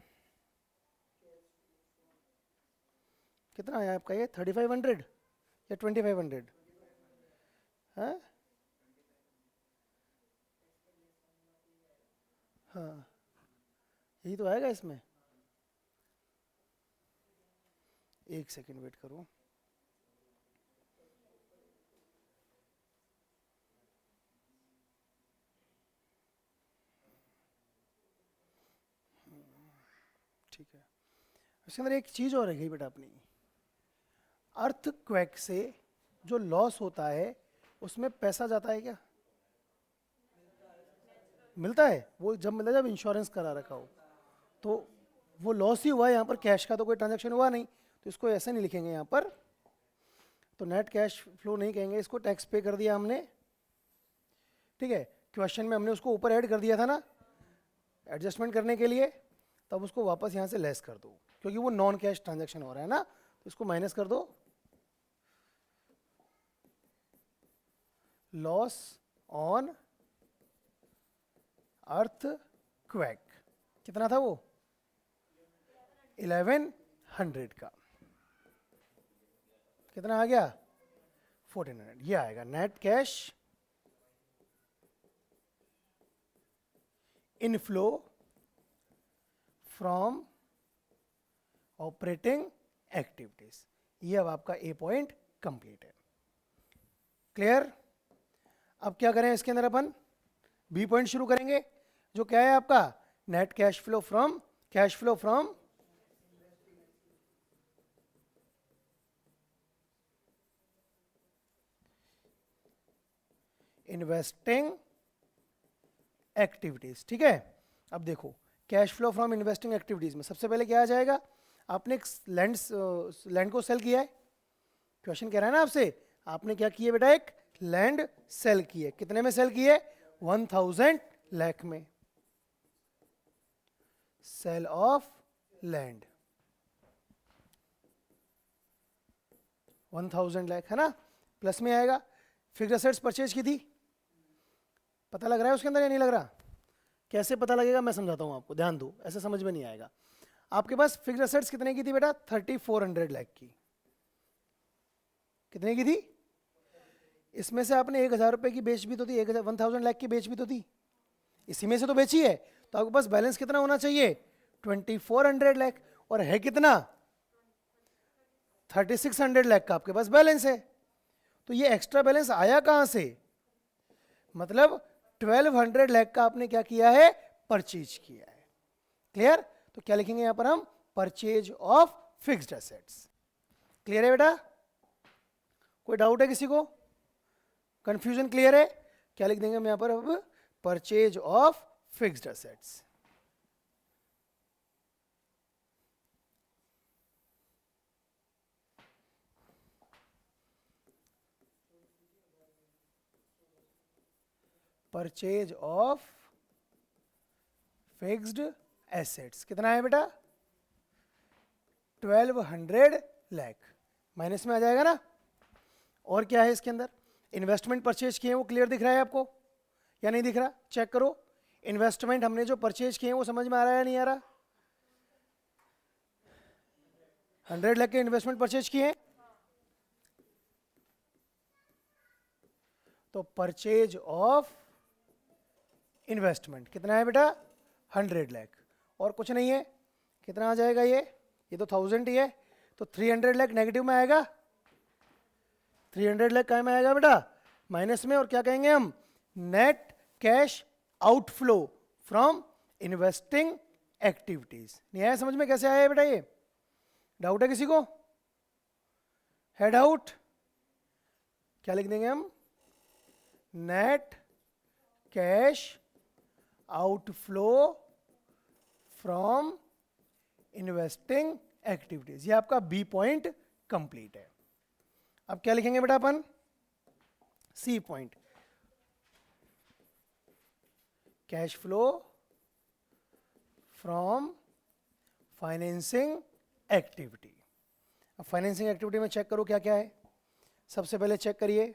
कितना आया आपका ये 3500 या 2500, हाँ हाँ यही तो आएगा इसमें, एक सेकंड वेट करो, ठीक है। इसके अंदर एक चीज और रह गई बेटा अपनी, अर्थक्वेक से जो लॉस होता है उसमें पैसा जाता है क्या, मिलता है, वो जब मिलता है जब इंश्योरेंस करा रखा हो, तो वो लॉस ही हुआ है, यहाँ पर कैश का तो कोई ट्रांजैक्शन हुआ नहीं, तो इसको ऐसे नहीं लिखेंगे यहाँ पर, तो नेट कैश फ्लो नहीं कहेंगे इसको, टैक्स पे कर दिया हमने। ठीक है, क्वेश्चन में हमने उसको ऊपर ऐड कर दिया था ना एडजस्टमेंट करने के लिए, तब उसको वापस यहाँ से लेस कर दो, क्योंकि वो नॉन कैश ट्रांजैक्शन हो रहा है ना, तो इसको माइनस कर दो, लॉस ऑन अर्थक्वेक, कितना था वो 1100 का, कितना आ गया 1400, ये आएगा net cash inflow from operating activities. ये अब आपका ए पॉइंट कंप्लीट है। क्लियर? अब क्या करें इसके अंदर अपन बी पॉइंट शुरू करेंगे, जो क्या है आपका net cash flow from investing activities. ठीक है, अब देखो cash flow from investing activities में सबसे पहले क्या आ जाएगा, आपने एक लैंड को सेल किया है, क्वेश्चन कह रहा है ना आपसे, आपने क्या किए बेटा, एक लैंड सेल किए। कितने में सेल किए? 1000 लाख में। सेल ऑफ लैंड 1000 लाख है ना, प्लस में आएगा। फिक्स्ड एसेट्स परचेज की थी, पता लग रहा है उसके अंदर या नहीं लग रहा? कैसे पता लगेगा मैं समझाता हूं आपको, ध्यान दो, ऐसे समझ में नहीं आएगा। आपके पास फिक्स्ड एसेट्स कितने की थी बेटा? 3400 लाख की। कितने की थी? इसमें से आपने 1000 रुपए की बेच भी तो थी, 1000 लाख की बेच भी तो थी, इसी में से तो बेची है। तो आपके पास बैलेंस कितना होना चाहिए? 2400 लाख। और है कितना? 3600 लाख का आपके पास बैलेंस है। तो ये एक्स्ट्रा बैलेंस आया कहां से? मतलब 1200 लाख का आपने क्या किया है? परचेज किया है। क्लियर? तो क्या लिखेंगे यहां पर हम? Purchase of fixed assets. Clear है बेटा? कोई डाउट है किसी को? कंफ्यूजन क्लियर है? क्या लिख देंगे हम यहां पर अब? Purchase of fixed assets. Purchase of fixed assets कितना है बेटा? 1200 लाख। माइनस में आ जाएगा ना। और क्या है इसके अंदर? इन्वेस्टमेंट परचेज किए हैं, वो क्लियर दिख रहा है आपको या नहीं दिख रहा? चेक करो। इन्वेस्टमेंट हमने जो परचेज किए हैं वो समझ में आ रहा है या नहीं आ रहा? 100 लाख के इन्वेस्टमेंट परचेज किए हैं। तो परचेज ऑफ इन्वेस्टमेंट कितना है बेटा? 100 लाख। और कुछ नहीं है। कितना आ जाएगा ये तो 1000 ही है, तो 300 लाख नेगेटिव में आएगा। 300 लाख कहाँ में आएगा बेटा? माइनस में। और क्या कहेंगे हम? Net cash outflow from investing activities. नहीं आया समझ में? कैसे आया बेटा ये? डाउट है किसी को? है डाउट? क्या लिख देंगे हम? Net cash outflow from investing activities. ये आपका बी पॉइंट कंप्लीट है। अब क्या लिखेंगे बेटा अपन? C point, cash flow from financing activity. अब फाइनेंसिंग एक्टिविटी में चेक करो क्या क्या है। सबसे पहले चेक करिए,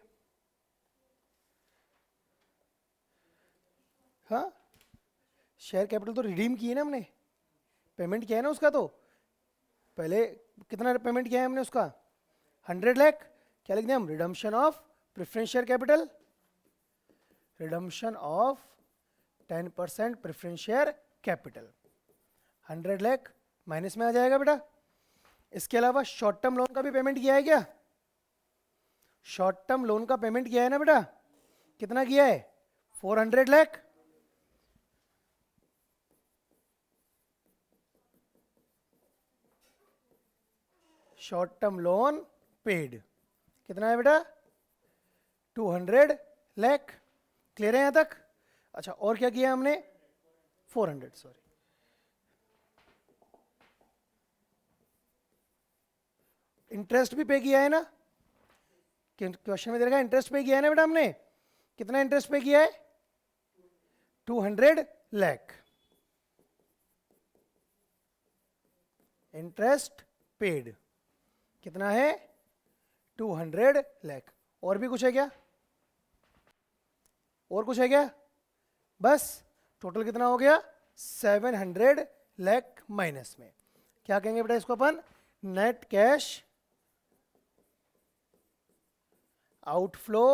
हाँ शेयर कैपिटल तो रिडीम की है ना हमने, पेमेंट किया है ना उसका। तो पहले कितना पेमेंट किया है हमने उसका? 100 लाख। क्या लिख दें हम? Redemption of preference share capital, redemption of 10% preference share capital. 100 lakh minus में आ जाएगा बेटा। इसके अलावा शॉर्ट टर्म लोन का भी पेमेंट किया है क्या? शॉर्ट टर्म लोन का पेमेंट किया है ना बेटा? कितना किया है? 400 lakh. Short term loan paid कितना है बेटा? 200 लाख। क्लियर है यहां तक? अच्छा, और क्या किया हमने? 400, सॉरी। इंटरेस्ट भी पे किया है ना? क्वेश्चन में दे रखा है इंटरेस्ट पे किया है ना बेटा हमने? कितना इंटरेस्ट पे किया है? 200 लाख इंटरेस्ट पेड। कितना है? 200 लाख। और भी कुछ है क्या? और कुछ है क्या? बस टोटल कितना हो गया? 700 लाख माइनस में। क्या कहेंगे बेटा इसको अपन? Net cash outflow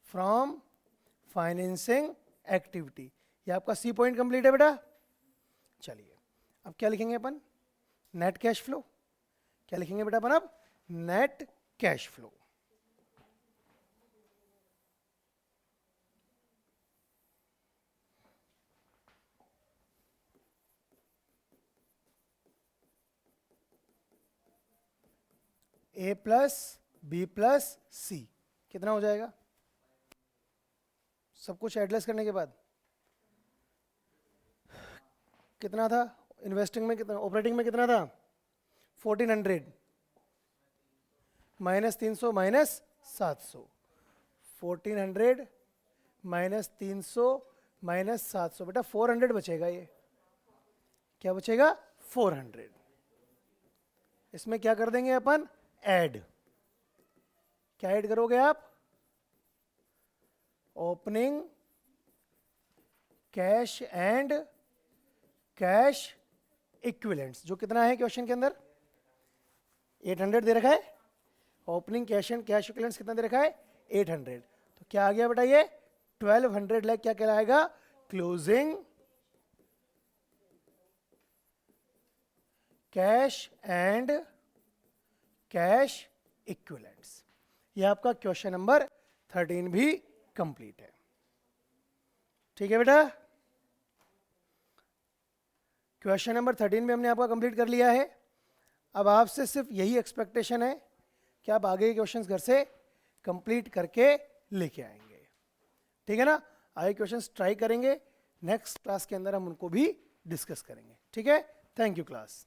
from financing activity. ये आपका सी पॉइंट कंप्लीट है बेटा। चलिए अब क्या लिखेंगे अपन? Net cash flow. क्या लिखेंगे बेटा अपन अब? Net cash flow. A plus B plus C कितना हो जाएगा? सब कुछ एडलेस करने के बाद कितना था? इन्वेस्टिंग में कितना, ऑपरेटिंग में कितना था? 1400। -300 माइनस 700, 1400 माइनस 300 माइनस 700, बेटा 400 बचेगा। ये क्या बचेगा? 400। इसमें क्या कर देंगे अपन? ऐड। क्या ऐड करोगे आप? Opening cash and cash equivalents, जो कितना है क्वेश्चन के अंदर? 800 दे रखा है। Opening cash and cash equivalents कितना दे रखा है? 800। तो क्या आ गया बेटा? ये 1200 लाख क्या कहलाएगा? Closing cash and cash equivalents. ये आपका क्वेश्चन नंबर 13 भी कंप्लीट है। ठीक है बेटा, क्वेश्चन नंबर 13 में हमने आपका कंप्लीट कर लिया है। अब आपसे सिर्फ यही एक्सपेक्टेशन है कि आप आगे के क्वेश्चंस घर से कंप्लीट करके लेके आएंगे। ठीक है ना? आगे क्वेश्चंस ट्राई करेंगे, नेक्स्ट क्लास के अंदर हम उनको भी डिस्कस करेंगे। ठीक है, थैंक यू क्लास।